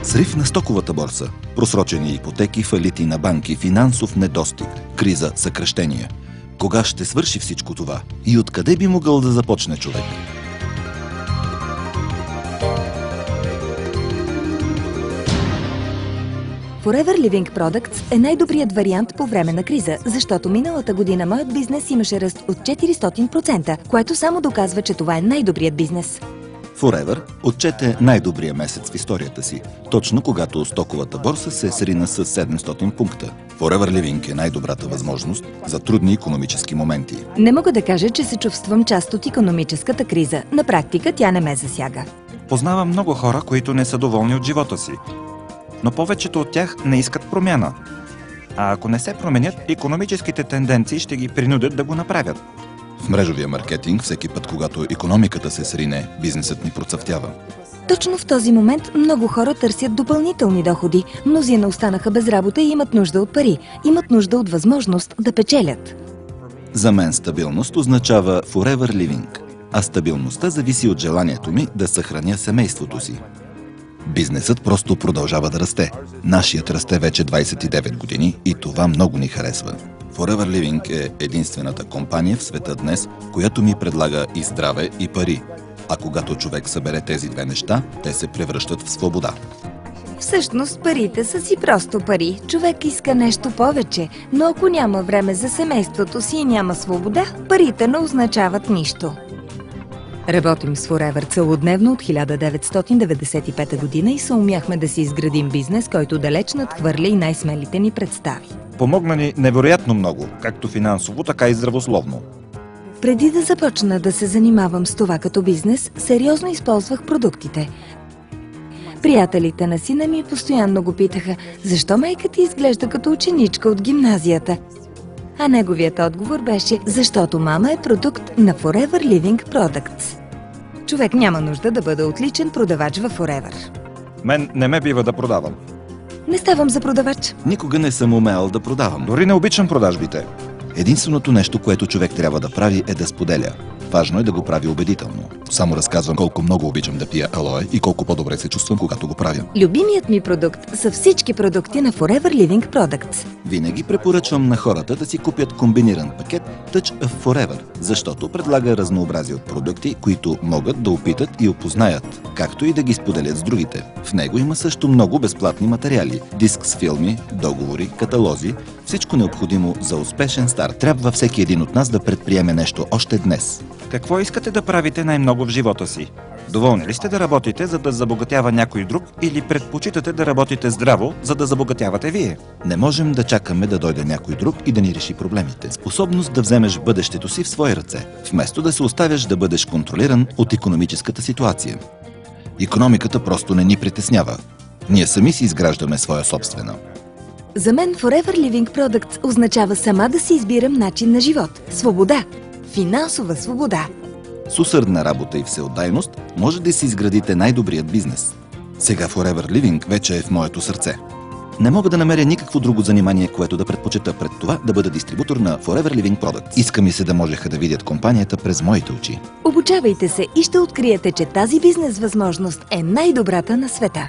Срив на стоковата борса, просрочени ипотеки, фалити на банки, финансов недостиг, криза, съкращения. Кога ще свърши всичко това? И откъде би могъл да започне човек? Forever Living Products е най-добрият вариант по време на криза, защото миналата година моят бизнес имаше ръст от 400%, което само доказва, че това е най-добрият бизнес. Forever отчете най-добрия месец в историята си, точно когато стоковата борса се срина с 700 пункта. Forever Living е най-добрата възможност за трудни икономически моменти. Не мога да кажа, че се чувствам част от икономическата криза. На практика тя не ме засяга. Познавам много хора, които не са доволни от живота си, но повечето от тях не искат промяна. А ако не се променят, икономическите тенденции ще ги принудят да го направят. В мрежовия маркетинг, всеки път, когато икономиката се срине, бизнесът ни процъфтява. Точно в този момент много хора търсят допълнителни доходи. Мнозина останаха без работа и имат нужда от пари. Имат нужда от възможност да печелят. За мен стабилност означава Forever Living, а стабилността зависи от желанието ми да съхраня семейството си. Бизнесът просто продължава да расте. Нашият расте вече 29 години и това много ни харесва. Forever Living е единствената компания в света днес, която ми предлага и здраве, и пари. А когато човек събере тези две неща, те се превръщат в свобода. Всъщност парите са си просто пари. Човек иска нещо повече, но ако няма време за семейството си и няма свобода, парите не означават нищо. Работим с Forever целодневно от 1995 година и съумяхме да си изградим бизнес, който далеч надхвърля и най-смелите ни представи. Помогна ни невероятно много, както финансово, така и здравословно. Преди да започна да се занимавам с това като бизнес, сериозно използвах продуктите. Приятелите на сина ми постоянно го питаха, защо майка ти изглежда като ученичка от гимназията? А неговият отговор беше, защото мама е продукт на Forever Living Products. Човек няма нужда да бъде отличен продавач във Forever. Мен не ме бива да продавам. Не ставам за продавач. Никога не съм умел да продавам. Дори не обичам продажбите. Единственото нещо, което човек трябва да прави, е да споделя. Важно е да го прави убедително. Само разказвам колко много обичам да пия алоe и колко по-добре се чувствам, когато го правя. Любимият ми продукт са всички продукти на Forever Living Products. Винаги препоръчвам на хората да си купят комбиниран пакет Touch of Forever, защото предлага разнообразие от продукти, които могат да опитат и опознаят, както и да ги споделят с другите. В него има също много безплатни материали, диск с филми, договори, каталози, всичко необходимо за успешен старт. Трябва всеки един от нас да предприеме нещо още днес. Какво искате да правите най-много в живота си? Доволни ли сте да работите, за да забогатява някой друг, или предпочитате да работите здраво, за да забогатявате вие? Не можем да чакаме да дойде някой друг и да ни реши проблемите. Способност да вземеш бъдещето си в свои ръце, вместо да се оставяш да бъдеш контролиран от икономическата ситуация. Икономиката просто не ни притеснява. Ние сами си изграждаме своя собствена. За мен Forever Living Products означава сама да си избирам начин на живот. Свобода. Финансова свобода. С усърдна работа и всеотдайност може да си изградите най-добрият бизнес. Сега Forever Living вече е в моето сърце. Не мога да намеря никакво друго занимание, което да предпочета пред това да бъда дистрибутор на Forever Living Products. Иска ми се да можеха да видят компанията през моите очи. Обучавайте се и ще откриете, че тази бизнес възможност е най-добрата на света.